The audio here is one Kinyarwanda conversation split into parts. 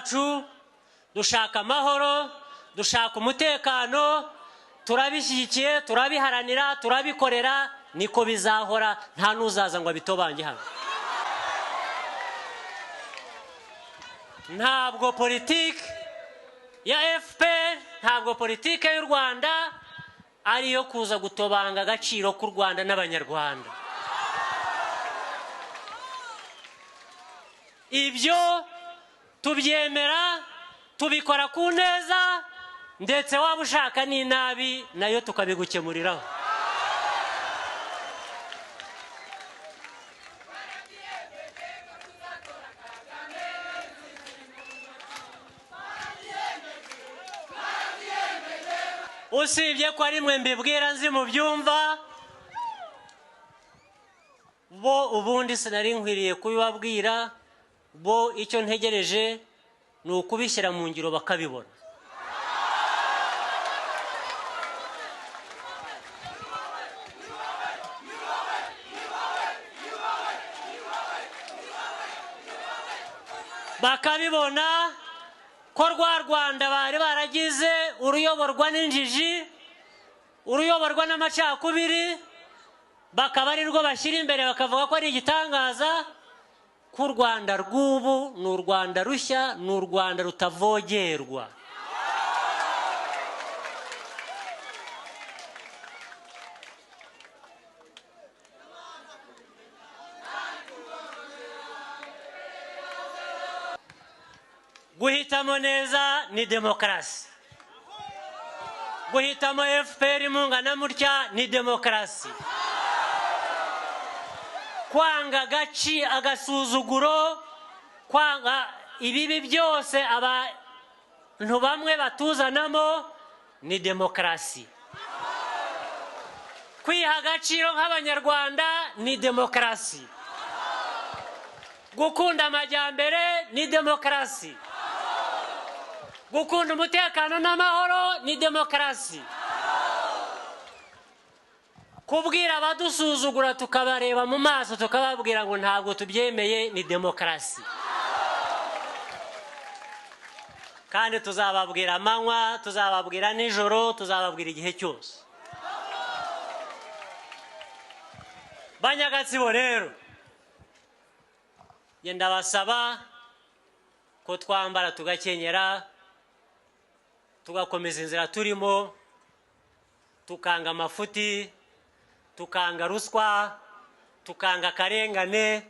bacu dushaka amahoro, dushaka umutekano, turabishyigikiye, turabiharanira, turabikorera, niko bizahora, nta nuzaza ngo abitobange hano. Ntabwo politiki ya FPR, ntabwo politiki y'u Rwanda ariyo kuza gutobanga agaciro k'u Rwanda n'abanyarwanda. Ibyo tubyemera, tubikora ku neza, ndetse waba ushaka n'inabi nayo tukabigukemuriraho. Usibye ko ari mwe mbibwira nzi mu byumva, bo ubundi sinari nkwiriye kubibabwira, bo icyo ntegereje ni ukubishyira mu ngiro bakabibona. Bakabibona ko rwa Rwanda bari baragize uruyoborwa n'injiji, uruyoborwa n'amacakubiri, bakaba ari rwo bashyira imbere bakavuga ko ari igitangaza, ko u Rwanda rw'ubu ni u Rwanda rushya, ni u Rwanda rutavogerwa. Guhitamo neza ni demokarasi. Guhitamo FPR mungana mutya ni demokarasi. Kwanga gaci, agasuzuguro, kwanga ibibi byose abantu bamwe batuzanamo ni demokarasi. Kwiha agaciro nk'abanyarwanda ni demokarasi. Gukunda amajyambere ni demokarasi. Gukunda umutekano n'amahoro ni demokarasi. Kubwira abadusuzugura tukabareba mu maso tukababwira ngo ntabwo tubyemeye ni demokarasi. Kandi tuzababwira amanywa, tuzababwira nijoro, tuzababwira igihe cyose. Banyagatsibo rero, yenda basaba ko twambara tugakenyera, tugakomeza inzira turimo, tukanga amafuti, tukanga ruswa, tukanga akarengane,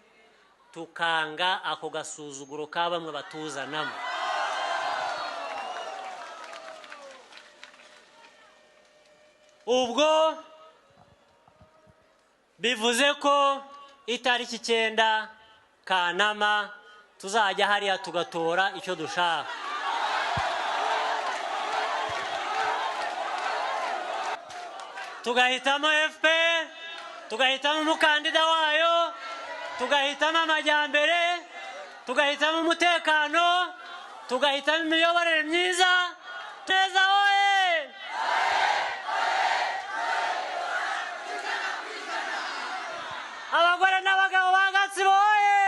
tukanga ako gasuzuguro ka bamwe batuzanamo. Ubwo bivuze ko itariki 9 Kanama tuzajya hariya tugatora icyo dushaka. Tugahitamo FPR, tugahitamo umukandida wayo, tugahitamo amajyambere, tugahitamo umutekano, tugahitamo imiyoborere myiza. Neza oye! Abagore n'abagabo ba Gatsibo oye!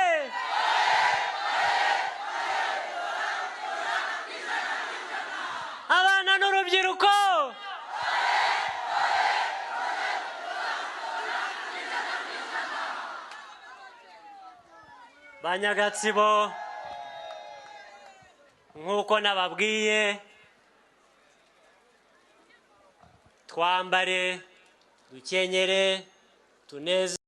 Abana n'urubyiruko Banyagatsibo, nk'uko nababwiye, twambare, dukenyere, tuneze.